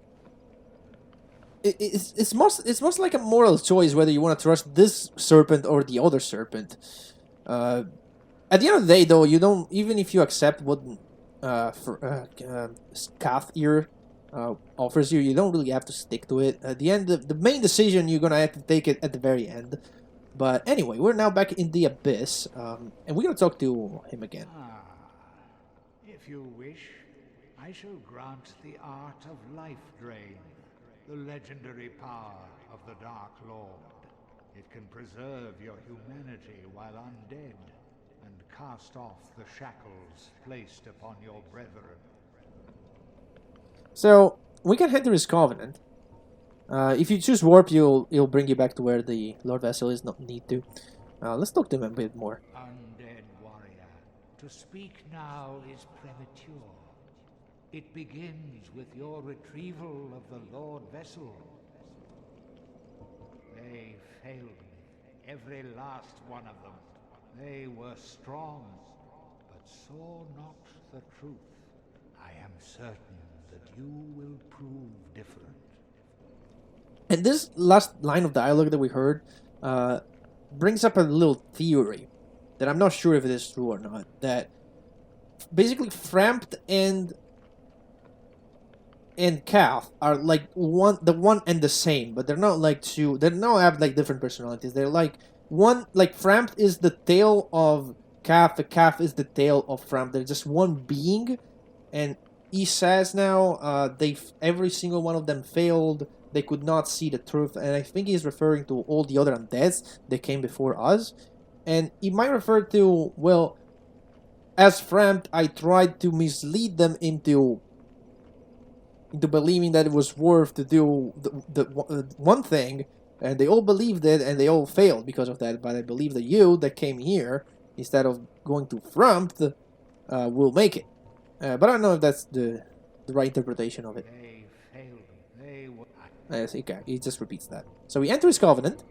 it's most like a moral choice whether you want to trust this serpent or the other serpent. At the end of the day, though, you don't, even if you accept what Kath here offers you, you don't really have to stick to it. At the end, the main decision, you're gonna have to take it at the very end. But anyway, we're now back in the Abyss, and we're gonna talk to him again. If you wish, I shall grant the art of life drain, the legendary power of the Dark Lord. It can preserve your humanity while undead, and cast off the shackles placed upon your brethren. So we can head to his covenant. If you choose warp, it'll bring you back to where the Lord Vessel is. Not need to. Let's talk to him a bit more. Undead warrior, to speak now is premature. It begins with your retrieval of the Lord Vessel. They failed me, every last one of them. They were strong, but saw not the truth. I am certain that you will prove different. And this last line of dialogue that we heard brings up a little theory that I'm not sure if it is true or not. That basically Frampt and Kath are like the one and the same, but they're not like two. They don't have like different personalities. They're like one. Like Frampt is the tail of Kath. The Kath is the tail of Frampt. They're just one being, and he says now every single one of them failed. They could not see the truth, and I think he's referring to all the other undeads that came before us. And he might refer to, well, as Frampt, I tried to mislead them into believing that it was worth to do the one thing, and they all believed it, and they all failed because of that. But I believe that you, that came here, instead of going to Frampt, will make it. But I don't know if that's the right interpretation of it. They failed. They were... Yes, he just repeats that. So we enter his covenant.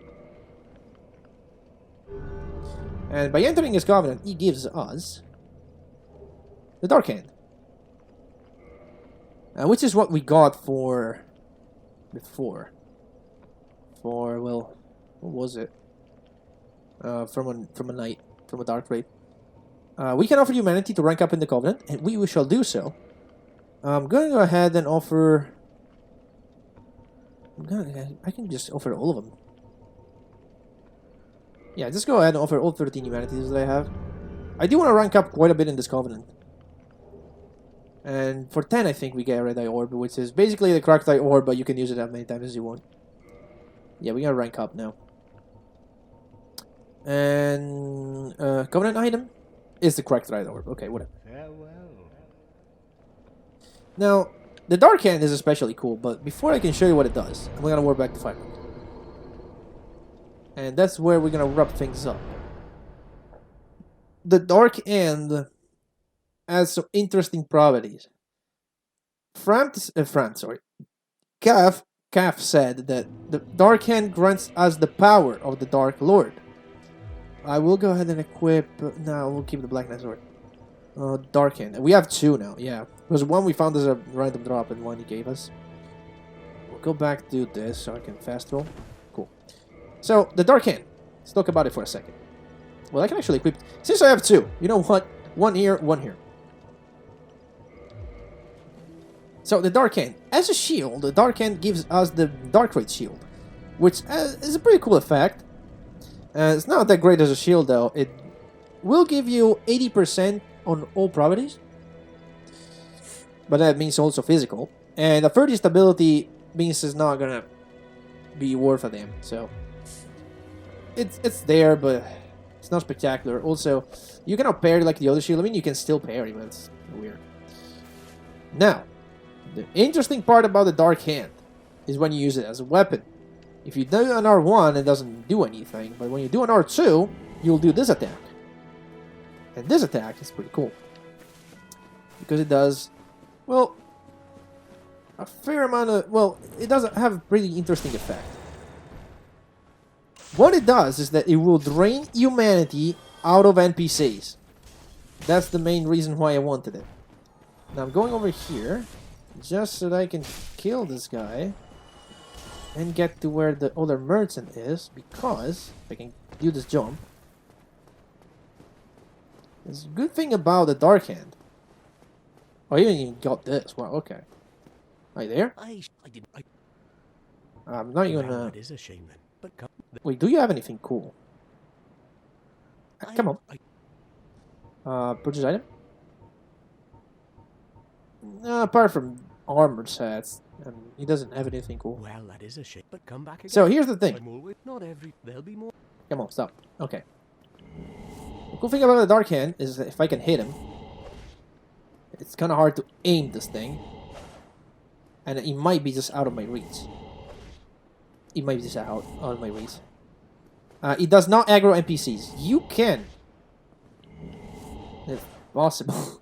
And by entering his covenant, he gives us the Dark Hand. Which is what we got for before. For, well, what was it? From a night, from a dark raid. We can offer humanity to rank up in the covenant, and we shall do so. I'm going to go ahead and offer... I can just offer all of them. Yeah, just go ahead and offer all 13 humanities that I have. I do want to rank up quite a bit in this covenant. And for 10, I think we get a Red Eye Orb, which is basically the Cracked Eye Orb, but you can use it as many times as you want. Yeah, we gotta rank up now. And covenant item is the Cracked Eye Orb. Okay, whatever. Farewell. Now, the Dark Hand is especially cool, but before I can show you what it does, I'm gonna warp back to 5. And that's where we're gonna wrap things up. The Dark Hand has some interesting properties. Kath said that the Dark Hand grants us the power of the Dark Lord. I will go ahead and equip... No, we'll keep the Black Knight Sword. Dark Hand. We have 2 now, yeah. Because one we found as a random drop and one he gave us. We'll go back to this so I can fast roll. Cool. So, the Dark Hand. Let's talk about it for a second. Well, I can actually equip... Since I have 2, you know what? One here, one here. So, the Dark Hand. As a shield, the Dark Hand gives us the Dark Raid Shield. Which is a pretty cool effect. It's not that great as a shield, though. It will give you 80% on all properties. But that means also physical. And the 30 stability means it's not gonna be worth a damn. So it's there, but it's not spectacular. Also, you cannot parry like the other shield. I mean, you can still parry, but it's weird. Now, the interesting part about the Dark Hand is when you use it as a weapon. If you do an R1, it doesn't do anything, but when you do an R2, you'll do this attack. And this attack is pretty cool. Because it does, well, a fair amount of, well, it does have a pretty interesting effect. What it does is that it will drain humanity out of NPCs. That's the main reason why I wanted it. Now I'm going over here, just so that I can kill this guy and get to where the other merchant is, because I can do this jump. There's a good thing about the Dark Hand. Oh, you even got this. Wow, okay. Are you there? I didn't. I'm not even. Well, it is a shame then. But come, Wait, do you have anything cool? Come on. Purchase item? Apart from armored sets, he doesn't have anything cool. well, that is a shame. But come back again. So here's the thing. I'm always not every. There'll be more. Come on, stop. Okay. The cool thing about the Dark Hand is that if I can hit him, it's kind of hard to aim this thing, and it might be just out of my reach. It might be just out of my reach. It does not aggro NPCs. You can, if possible.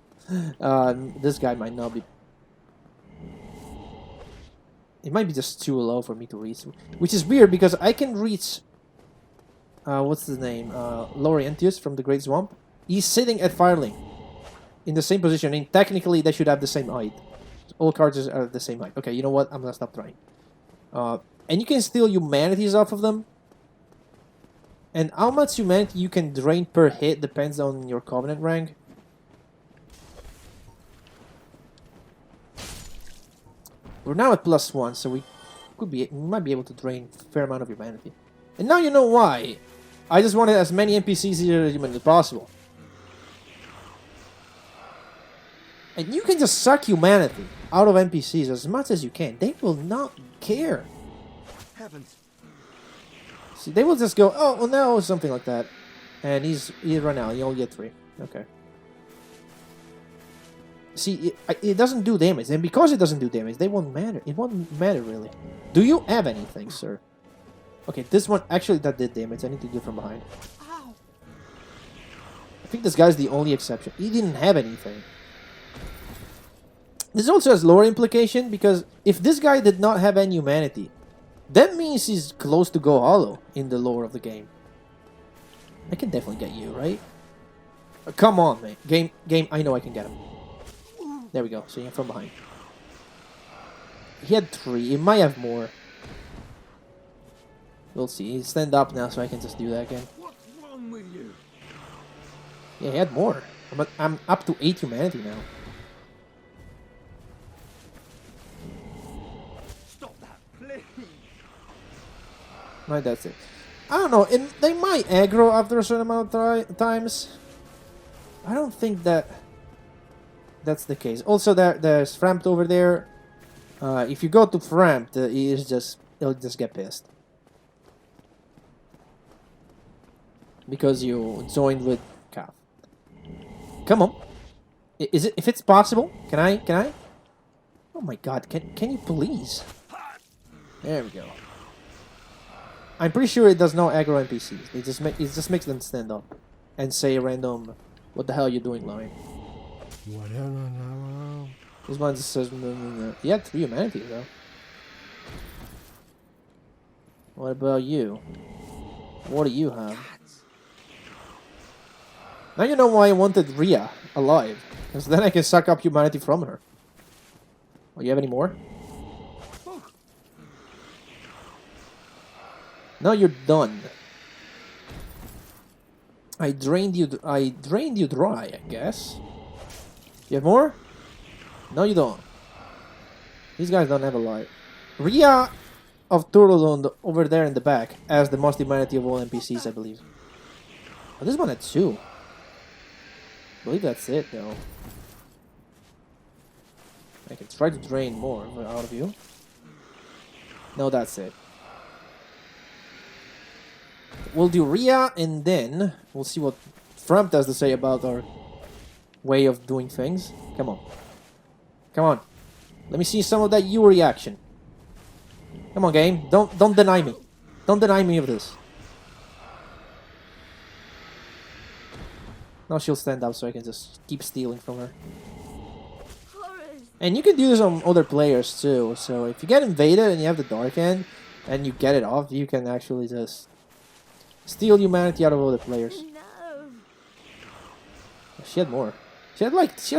This guy might not be. It might be just too low for me to reach, which is weird because I can reach. What's his name? Laurentius from the Great Swamp. He's sitting at Firelink in the same position, and technically they should have the same height. All cards are the same height. Okay, you know what? I'm gonna stop trying. And you can steal humanities off of them. And how much humanity you can drain per hit depends on your Covenant rank. We're now at +1, so we might be able to drain a fair amount of humanity. And now you know why. I just wanted as many NPCs here as humanly possible. And you can just suck humanity out of NPCs as much as you can. They will not care. Heavens. See, they will just go, oh no, something like that. And he's run out. You only get 3. Okay. See, it doesn't do damage. And because it doesn't do damage, they won't matter. It won't matter, really. Do you have anything, sir? Okay, this one, actually, that did damage. I need to do it from behind. Ow. I think this guy's the only exception. He didn't have anything. This also has lore implication, because if this guy did not have any humanity, that means he's close to go hollow in the lore of the game. I can definitely get you, right? Come on, man. Game, I know I can get him. There we go, seeing him from behind. He had 3, he might have more. We'll see. He's stand up now, so I can just do that again. What's wrong with you? Yeah, he had more. I'm up to 8 humanity now. Stop that, please. Right, that's it. I don't know. They might aggro after a certain amount of times. I don't think that's the case. Also, there's Frampt over there. If you go to Frampt, he'll just get pissed. Because you joined with Calf. Come on. Is it, if it's possible? Can I? Oh my god, can you please? There we go. I'm pretty sure it does not aggro NPCs. It just makes them stand up and say a random, "What the hell are you doing, line?" This one just says, no. He had 3 humanity though. What about you? What do you have? Now you know why I wanted Rhea alive, because then I can suck up humanity from her. Oh, you have any more? Now you're done. I drained you dry, I guess. You have more? No, you don't. These guys don't have a lot. Rhea of Turtledon over there in the back has the most humanity of all NPCs, I believe. Oh, this one had 2. I believe that's it, though. I can try to drain more out of you. No, that's it. We'll do Rhea, and then we'll see what Frampt has to say about our way of doing things. Come on. Come on. Let me see some of that Yuri action. Come on, game. Don't deny me. Don't deny me of this. Now she'll stand up so I can just keep stealing from her. And you can do this on other players too. So if you get invaded and you have the Dark End and you get it off, you can actually just steal humanity out of other players. No. She had more. She has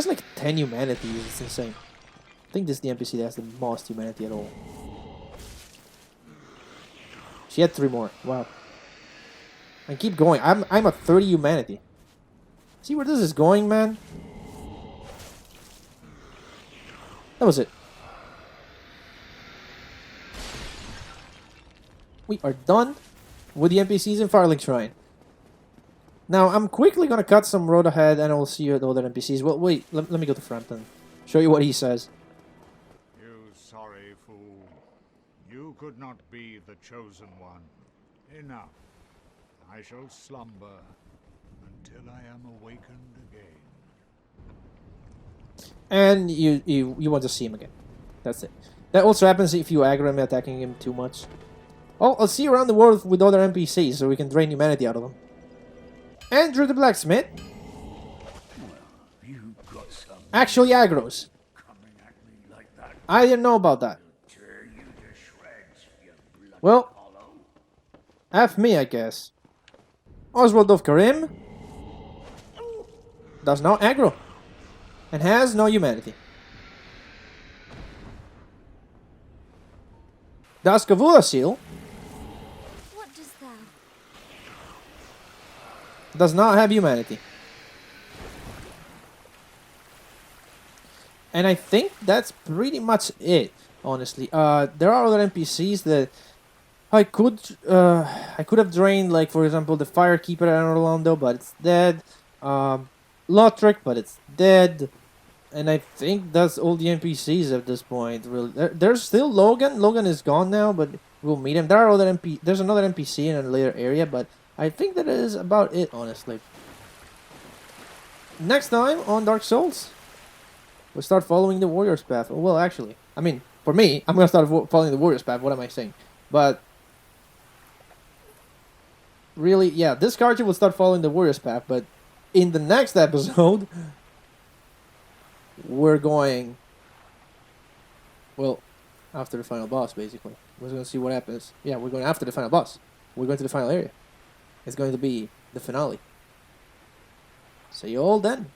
like 10 humanity. It's insane. I think this is the NPC that has the most humanity at all. She had 3 more. Wow. And keep going. I'm at 30 humanity. See where this is going, man? That was it. We are done with the NPCs in Firelink Shrine. Now, I'm quickly gonna cut some road ahead and I'll see you at the other NPCs. Well, wait, let me go to Frampton. Show you what he says. You sorry fool. You could not be the chosen one. Enough. I shall slumber until I am awakened again. And you want to see him again. That's it. That also happens if you aggro him attacking him too much. Oh, I'll see you around the world with other NPCs so we can drain humanity out of them. Andrew the Blacksmith You got some actually aggros. coming at me like that. I didn't know about that. Tear you to shreds, you bloody Well, hollow. F me, I guess. Oswald of Karim does not aggro and has no humanity. Dusk of Ulasil What does thou? does not have humanity. And I think that's pretty much it, honestly. There are other NPCs that I could have drained, like for example the Firekeeper at Orlando, but it's dead. Lothric, but it's dead. And I think that's all the NPCs at this point. Really, there's still Logan. Logan is gone now, but we'll meet him. There's another NPC in a later area, but I think that is about it, honestly. Next time on Dark Souls, we'll start following the Warrior's Path. Well, actually, I mean, for me, I'm gonna start following the Warrior's Path. What am I saying? But really, yeah, this character will start following the Warrior's Path. But in the next episode, we're going, well, after the final boss, basically. We're going to see what happens. Yeah, we're going after the final boss. We're going to the final area. It's going to be the finale. See you all then.